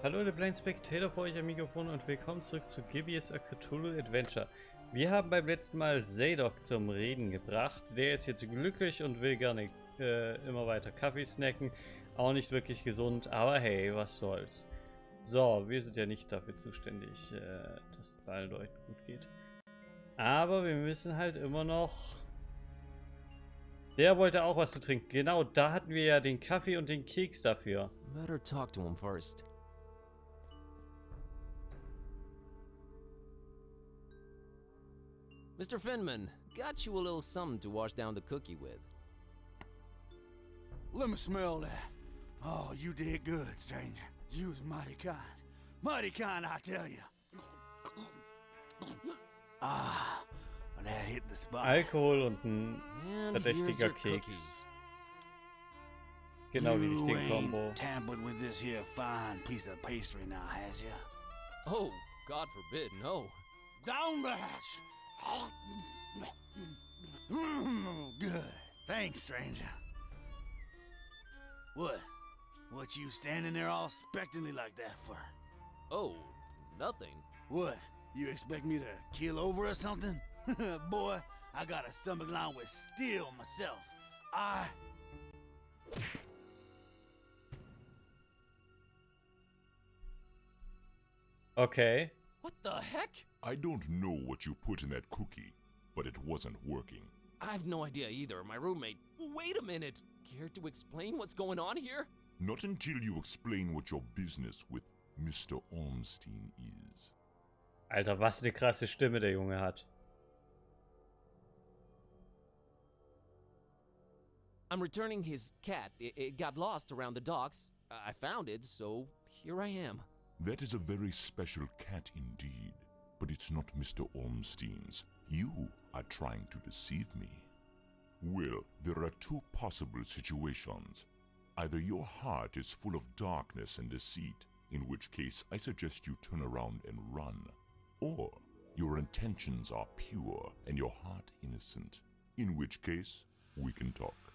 Hallo, der Blind Spectator vor euch am Mikrofon und willkommen zurück zu Gibbous Cthulhu Adventure. Wir haben beim letzten Mal Zadok zum Reden gebracht. Der ist jetzt glücklich und will gerne immer weiter Kaffee snacken. Auch nicht wirklich gesund, aber hey, was soll's. So, wir sind ja nicht dafür zuständig, dass es allen Leuten gut geht. Aber wir müssen halt immer noch... Der wollte auch was zu trinken. Genau, da hatten wir ja den Kaffee und den Keks dafür. Better talk to him first. Mr. Finman, got you a little something to wash down the cookie with. Let me smell that. Oh, you did good, stranger. You was mighty kind. Mighty kind, I tell you. Ah, that hit the spot. Alkohol und ein verdächtiger Keks. Genau wie ich den Combo. Tampered with this here fine piece of pastry now, has ya? Oh, God forbid, no. Down the hatch. Good. Thanks, stranger. What? What you standing there all expectantly like that for? Oh, nothing. What? You expect me to keel over or something? Boy, I got a stomach lined with steel myself. Okay. What the heck? I don't know what you put in that cookie, but it wasn't working. I have no idea either. My roommate... Wait a minute! Care to explain what's going on here? Not until you explain what your business with Mr. Ormstein is. Alter, was eine krasse Stimme der Junge hat. I'm returning his cat. It got lost around the docks. I found it, so here I am. That is a very special cat indeed, but it's not Mr. Ormstein's. You are trying to deceive me. Well, there are two possible situations. Either your heart is full of darkness and deceit, in which case I suggest you turn around and run. Or your intentions are pure and your heart innocent, in which case we can talk.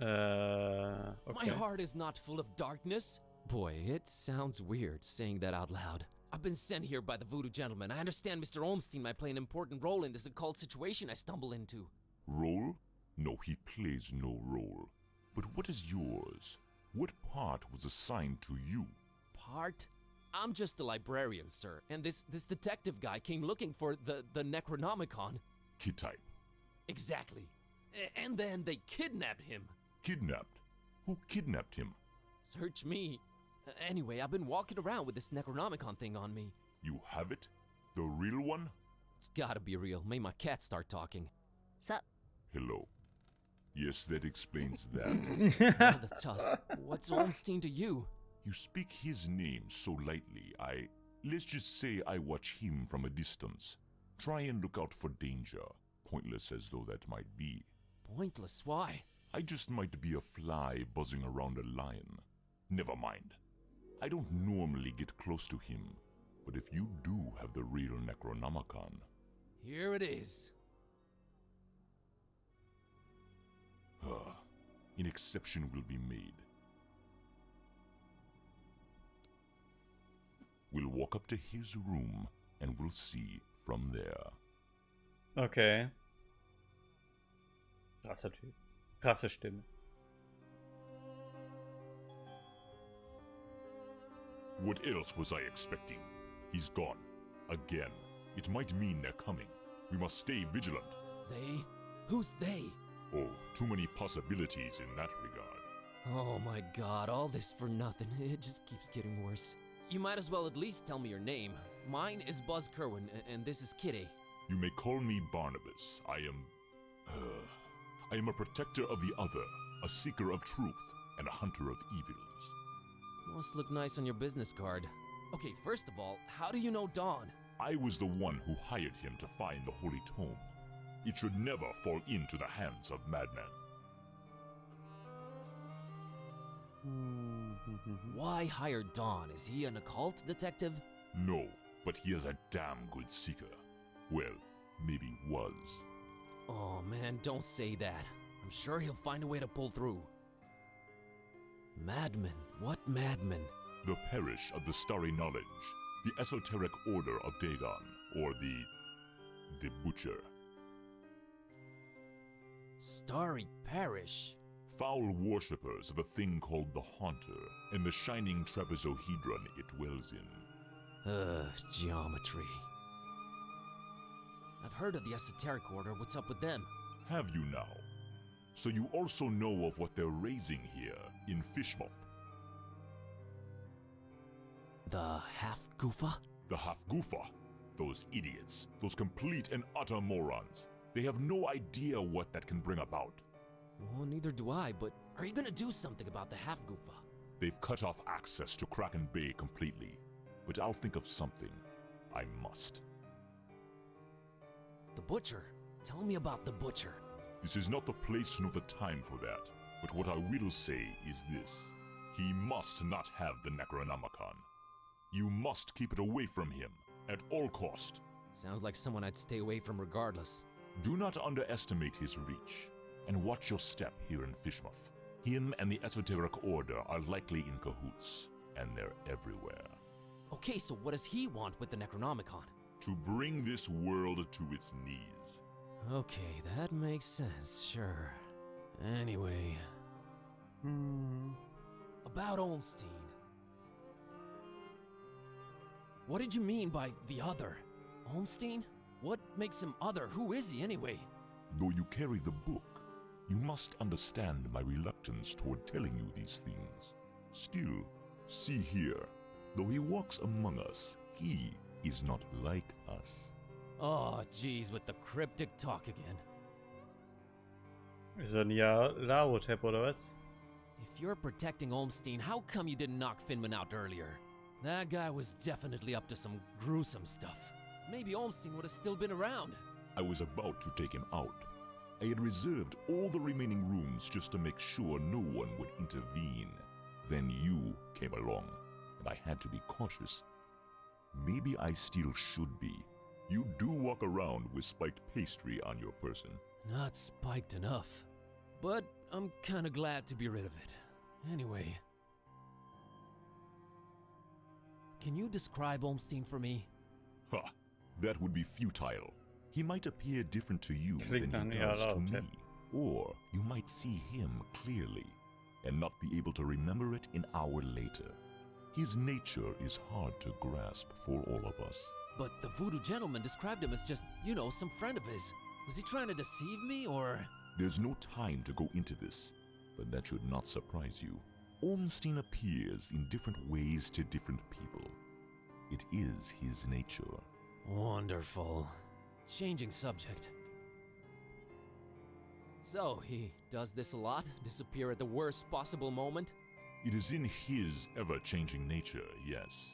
Okay. My heart is not full of darkness. Boy, it sounds weird saying that out loud. I've been sent here by the voodoo gentleman. I understand Mr. Ormstein might play an important role in this occult situation I stumble into. Role? No, he plays no role. But what is yours? What part was assigned to you? Part? I'm just a librarian, sir, and this detective guy came looking for the Necronomicon. Kid type. Exactly. And then they kidnapped him. Kidnapped? Who kidnapped him? Search me. Anyway, I've been walking around with this Necronomicon thing on me. You have it? The real one? It's gotta be real. Made my cat start talking. Sup? Hello. Yes, that explains that. Oh, that's us. What's Ormstein to you? You speak his name so lightly, let's just say I watch him from a distance. Try and look out for danger, pointless as though that might be. Pointless? Why? I just might be a fly buzzing around a lion. Never mind. I don't normally get close to him, but if you do have the real Necronomicon... Here it is. An exception will be made. We'll walk up to his room and we'll see from there. Okay. Krasser Typ. Krasse Stimme. What else was I expecting? He's gone. Again. It might mean they're coming. We must stay vigilant. They? Who's they? Oh, too many possibilities in that regard. Oh my god, all this for nothing. It just keeps getting worse. You might as well at least tell me your name. Mine is Buzz Kerwan, and this is Kitty. You may call me Barnabas. I am a protector of the other, a seeker of truth, and a hunter of evils. Must look nice on your business card. Okay, first of all, how do you know Dawn? I was the one who hired him to find the Holy Tome. It should never fall into the hands of madmen. Why hire Dawn? Is he an occult detective? No, but he is a damn good seeker. Well, maybe was. Oh man, don't say that. I'm sure he'll find a way to pull through. Madman? What madman? The parish of the starry knowledge, the esoteric order of Dagon, or the Butcher. Starry Parish? Foul worshippers of a thing called the Haunter, and the shining trapezohedron it dwells in. Geometry. I've heard of the esoteric order. What's up with them? Have you now? So you also know of what they're raising here, in Fishmouth. The half-goofa? The Half-Goofa. Those idiots. Those complete and utter morons. They have no idea what that can bring about. Well, neither do I, but are you gonna do something about the half-goofa? They've cut off access to Kraken Bay completely. But I'll think of something. I must. The Butcher? Tell me about the Butcher. This is not the place nor the time for that. But what I will say is this. He must not have the Necronomicon. You must keep it away from him, at all cost. Sounds like someone I'd stay away from regardless. Do not underestimate his reach, and watch your step here in Fishmouth. Him and the Esoteric Order are likely in cahoots, and they're everywhere. Okay, so what does he want with the Necronomicon? To bring this world to its knees. Okay, that makes sense, sure. Anyway... About Olmstein. What did you mean by the other? Olmstein? What makes him other? Who is he anyway? Though you carry the book, you must understand my reluctance toward telling you these things. Still, see here, though he walks among us, he is not like us. Oh, jeez, with the cryptic talk again. Ist er ein Larotep oder was? If you're protecting Olmstein, how come you didn't knock Finman out earlier? That guy was definitely up to some gruesome stuff. Maybe Olmstein would have still been around. I was about to take him out. I had reserved all the remaining rooms just to make sure no one would intervene. Then you came along, and I had to be cautious. Maybe I still should be. You do walk around with spiked pastry on your person. Not spiked enough. But I'm kinda glad to be rid of it. Anyway... Can you describe Olmstein for me? Ha! That would be futile. He might appear different to you Klingt than nach he einem does to Larotep. me. Or you might see him clearly, and not be able to remember it an hour later. His nature is hard to grasp for all of us. But the voodoo gentleman described him as just, you know, some friend of his. Was he trying to deceive me, or...? There's no time to go into this, but that should not surprise you. Olmstein appears in different ways to different people. It is his nature. Wonderful. Changing subject. So, he does this a lot? Disappear at the worst possible moment? It is in his ever-changing nature, yes.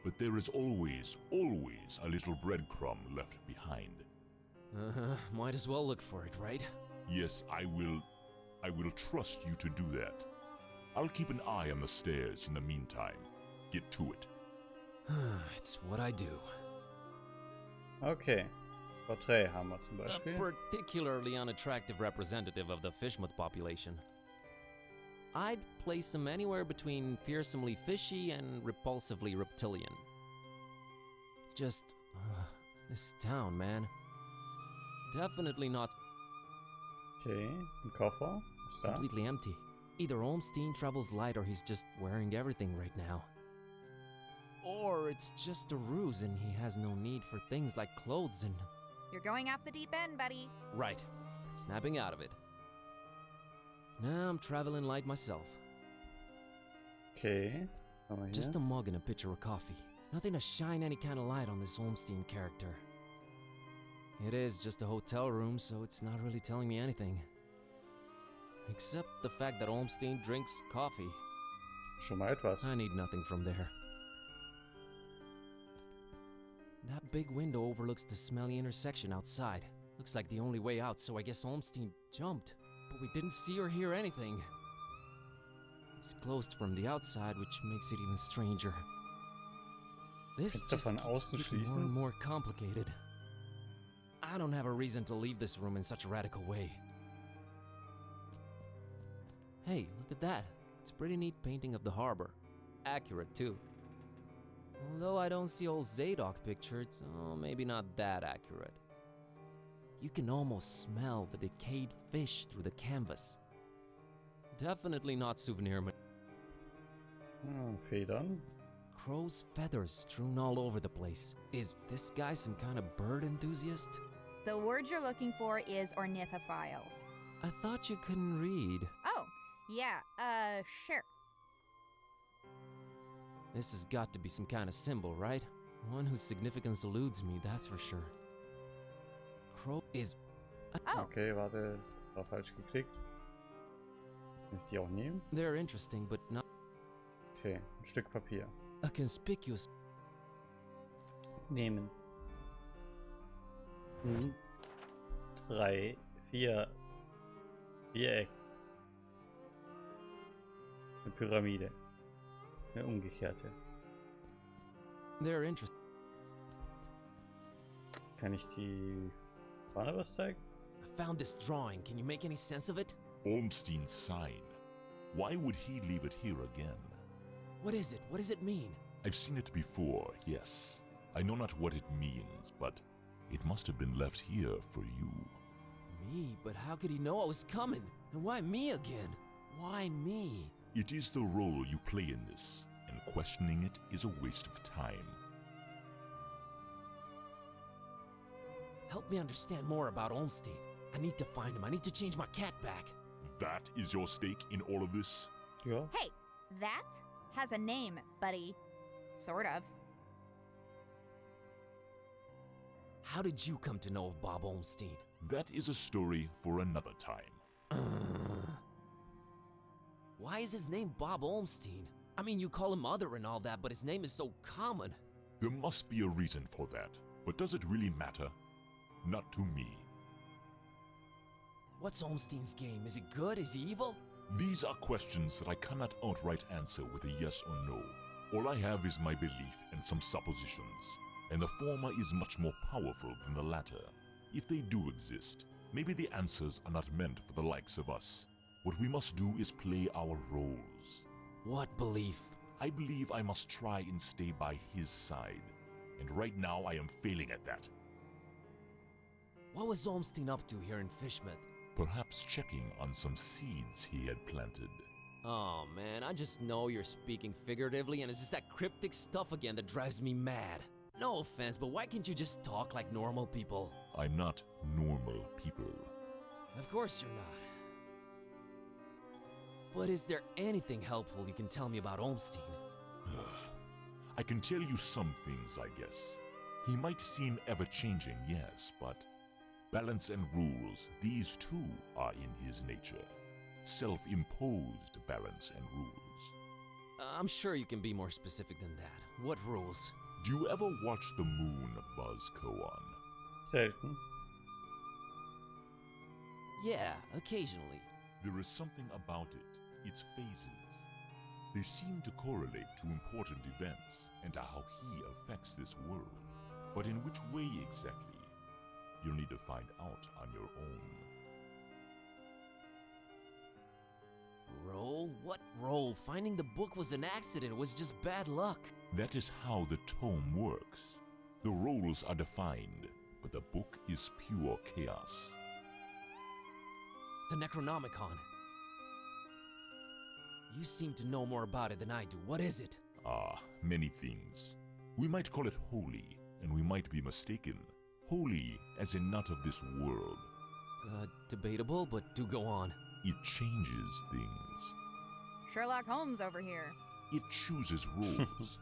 But there is always, always a little breadcrumb left behind. Might as well look for it, right? Yes, I will trust you to do that. I'll keep an eye on the stairs in the meantime. Get to it. It's what I do. Okay. Porträt haben wir zum A Beispiel. particularly unattractive representative of the Fishmouth population. I'd place him anywhere between fearsomely fishy and repulsively reptilian. Just... this town, man. Definitely not Okay, ein Koffer. Was da? completely empty. Either Olmstein travels light or he's just wearing everything right now. Or it's just a ruse and he has no need for things like clothes and... You're going off the deep end, buddy. Right. Snapping out of it. Now I'm traveling light myself. Okay. Haben wir hier. Just a mug and a pitcher of coffee. Nothing to shine any kind of light on this Olmstein character. It is just a hotel room, so it's not really telling me anything. Except the fact that Olmstein drinks coffee. Schon mal etwas. I need nothing from there. That big window overlooks the smelly intersection outside. Looks like the only way out, so I guess Olmstein jumped. But we didn't see or hear anything. It's closed from the outside, which makes it even stranger. This Kannst du just von keeps außen getting more schließen? and more complicated. I don't have a reason to leave this room in such a radical way. Hey, look at that. It's a pretty neat painting of the harbor. Accurate, too. Although I don't see old Zadok pictured, so maybe not that accurate. You can almost smell the decayed fish through the canvas. Definitely not souvenir. Federn. Crow's feathers strewn all over the place. Is this guy some kind of bird enthusiast? The word you're looking for is ornithophile. I thought you couldn't read. Oh, yeah, sure. This has got to be some kind of symbol, right? One whose significance eludes me, that's for sure. Crow is... Oh, Okay, warte. War falsch geklickt. Kann ich die auch nehmen? They're interesting, but not Okay, ein Stück Papier. a conspicuous... Nehmen. 3, 4. Viereck. Eine Pyramide. Eine umgekehrte. They're interesting. Kann ich die Barnabas zeigen? I found this drawing. Can you make any sense of it? Ormstein's sign. Why would he leave it here again? What is it? What does it mean? I've seen it before, yes. I know not what it means, but it must have been left here for you. Me? But how could he know I was coming? And why me again? Why me? It is the role you play in this, and questioning it is a waste of time. Help me understand more about Olmstein. I need to find him. I need to change my cat back. That is your stake in all of this? Ja. hey, that has a name, buddy. Sort of. How did you come to know of Bob Olmstein? That is a story for another time. Why is his name Bob Olmstein? I mean, you call him Other and all that, but his name is so common. There must be a reason for that, but does it really matter? Not to me. What's Olmstein's game? Is he good? Is he evil? These are questions that I cannot outright answer with a yes or no. All I have is my belief and some suppositions, and the former is much more powerful than the latter. If they do exist, maybe the answers are not meant for the likes of us. What we must do is play our roles. What belief? I believe I must try and stay by his side, and right now I am failing at that. What was Olmstein up to here in Fishmouth? Perhaps checking on some seeds he had planted. Oh man, I just know you're speaking figuratively and it's just that cryptic stuff again that drives me mad. No offense, but why can't you just talk like normal people? I'm not normal people. Of course you're not. But is there anything helpful you can tell me about Olmstein? I can tell you some things, I guess. He might seem ever-changing, yes, but balance and rules, these too are in his nature. Self-imposed balance and rules. I'm sure you can be more specific than that. What rules? Do you ever watch the moon, Buzz Kerwan? Selten. Yeah, occasionally. There is something about it, its phases. They seem to correlate to important events and to how he affects this world. But in which way exactly? You'll need to find out on your own. Roll? What roll? Finding the book was an accident. It was just bad luck. That is how the tome works. The roles are defined, but the book is pure chaos. The Necronomicon. You seem to know more about it than I do. What is it? Ah, many things. We might call it holy, and we might be mistaken. Holy as in not of this world. Debatable, but do go on. It changes things. Sherlock Holmes over here. It chooses roles.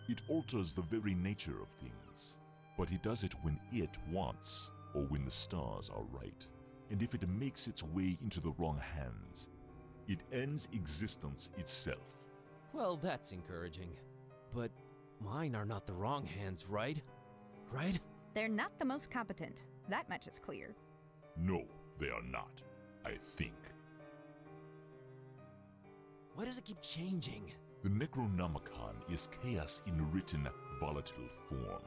It alters the very nature of things. But it does it when it wants, or when the stars are right. And if it makes its way into the wrong hands, it ends existence itself. Well, that's encouraging. But mine are not the wrong hands, right? Right? They're not the most competent. That much is clear. No, they are not, I think. Why does it keep changing? The Necronomicon is chaos in written, volatile form.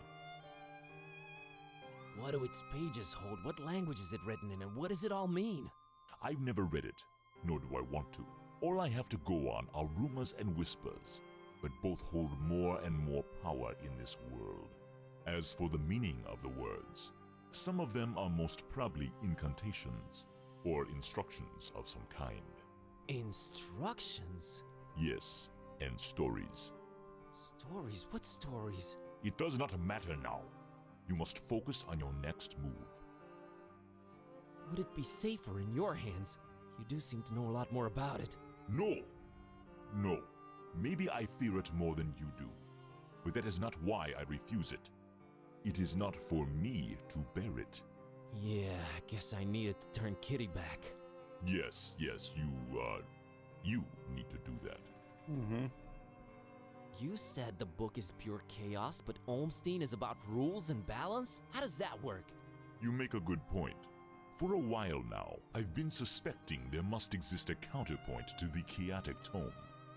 What do its pages hold? What language is it written in, and what does it all mean? I've never read it, nor do I want to. All I have to go on are rumors and whispers, but both hold more and more power in this world. As for the meaning of the words, some of them are most probably incantations or instructions of some kind. Instructions? Yes, and stories. Stories? What stories? It does not matter now. You must focus on your next move. Would it be safer in your hands? You do seem to know a lot more about it. No! No. Maybe I fear it more than you do. But that is not why I refuse it. It is not for me to bear it. Yeah, I guess I needed to turn Kitty back. Yes, you need to do that. Mm-hmm. You said the book is pure chaos, but Olmstein is about rules and balance? How does that work? You make a good point. For a while now, I've been suspecting there must exist a counterpoint to the chaotic tome.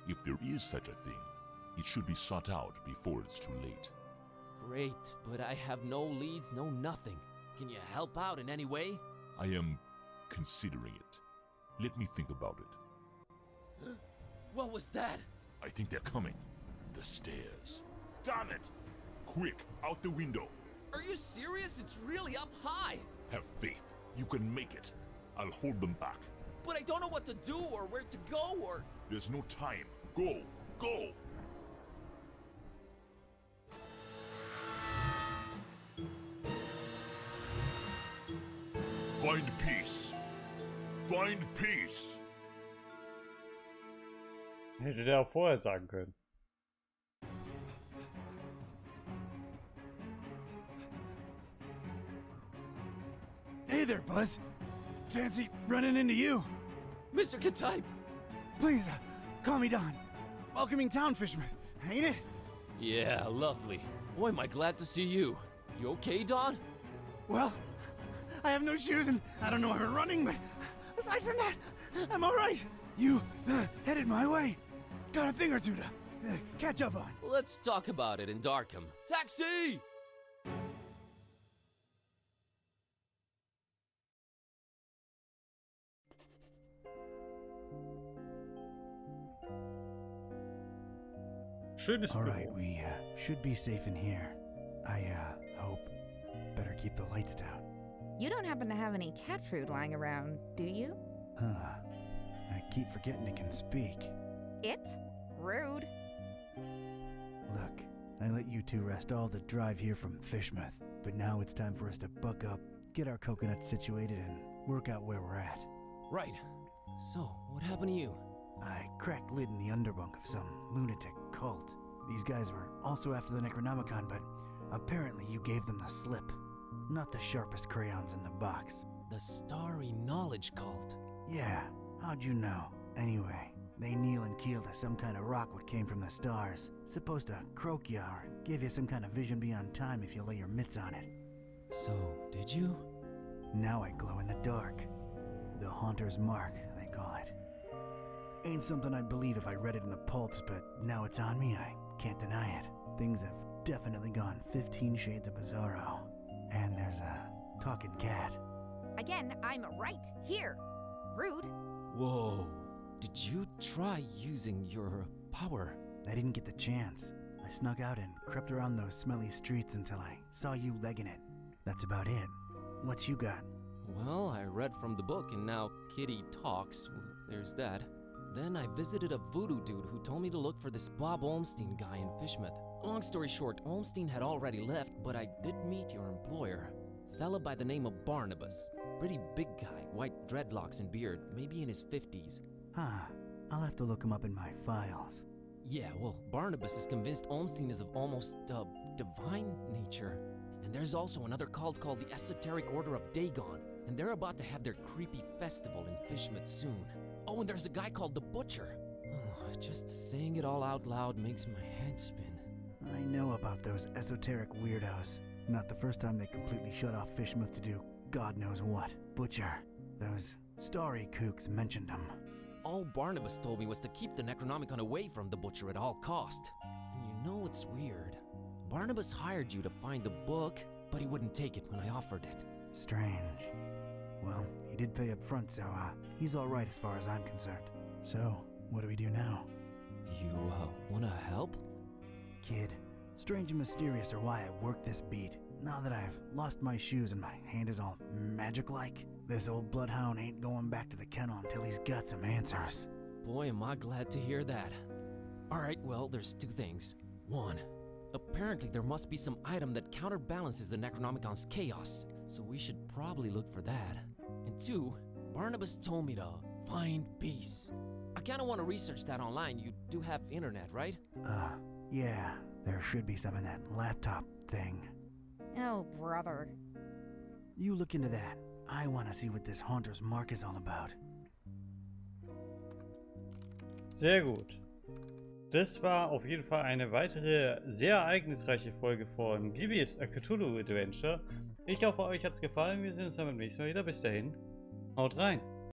If there is such a thing, it should be sought out before it's too late. Great, but I have no leads, no nothing. Can you help out in any way? I am considering it. Let me think about it. What was that? I think they're coming. The stairs. Damn it! Quick, out the window. Are you serious? It's really up high. Have faith. You can make it. I'll hold them back. But I don't know what to do or where to go or... There's no time. Go! Go! Find peace. Find peace. Hätte der auch vorher sagen können. Hey there, Buzz. Fancy running into you. Mr. Ktype! Please, call me Don. Welcoming town fisherman, ain't it? Yeah, lovely. Boy, am I glad to see you. You okay, Don? Well, I have no shoes and I don't know how we're running, but aside from that, I'm all right. You headed my way. Got a thing or two to catch up on. Let's talk about it in Darkham. Taxi! Schönes All Büro. right, we should be safe in here. I hope. Better keep the lights down. You don't happen to have any cat food lying around, do you? Huh. I keep forgetting it can speak. It? Rude. Look, I let you two rest all the drive here from Fishmouth, but now it's time for us to buck up, get our coconuts situated, and work out where we're at. Right. So, what happened to you? I cracked lid in the underbunk of some lunatic cult. These guys were also after the Necronomicon, but apparently you gave them the slip. Not the sharpest crayons in the box. The Starry Knowledge Cult. Yeah, how'd you know? Anyway, they kneel and keel to some kind of rock what came from the stars. Supposed to croak ya or give you some kind of vision beyond time if you lay your mitts on it. So, did you? Now I glow in the dark. The Haunter's Mark, they call it. Ain't something I'd believe if I read it in the pulps, but now it's on me, I can't deny it. Things have definitely gone 15 shades of bizarro. And there's a talking cat. Again, I'm right here. Rude. Whoa. Did you try using your power? I didn't get the chance. I snuck out and crept around those smelly streets until I saw you legging it. That's about it. What you got? Well, I read from the book and now Kitty talks. There's that. Then I visited a voodoo dude who told me to look for this Bob Olmstein guy in Fishmouth. Long story short, Olmstein had already left, but I did meet your employer. Fella by the name of Barnabas. Pretty big guy, white dreadlocks and beard, maybe in his 50s. Huh. I'll have to look him up in my files. Yeah, well, Barnabas is convinced Olmstein is of almost, divine nature. And there's also another cult called the Esoteric Order of Dagon, and they're about to have their creepy festival in Fishmouth soon. Oh, and there's a guy called the Butcher. Oh, just saying it all out loud makes my head spin. I know about those esoteric weirdos. Not the first time they completely shut off Fishmouth to do God knows what. Butcher. Those starry kooks mentioned him. All Barnabas told me was to keep the Necronomicon away from the Butcher at all cost. And you know what's weird? Barnabas hired you to find the book, but he wouldn't take it when I offered it. Strange. Well, he did pay up front, so he's all right as far as I'm concerned. So, What do we do now? You, wanna help? Kid, strange and mysterious are why I work this beat. Now that I've lost my shoes and my hand is all magic-like, this old bloodhound ain't going back to the kennel until he's got some answers. Boy, am I glad to hear that. Alright, well, there's two things. One, apparently there must be some item that counterbalances the Necronomicon's chaos, so we should probably look for that. And two, Barnabas told me to find peace. I kinda wanna research that online. You do have internet, right? Yeah, there should be some in that laptop thing. Oh, brother. You look into that. I want to see what this Haunter's Mark is all about. Sehr gut. Das war auf jeden Fall eine weitere sehr ereignisreiche Folge von Gibbous Cthulhu Adventure. Ich hoffe, euch hat's gefallen. Wir sehen uns dann beim nächsten Mal wieder. Bis dahin. Haut rein.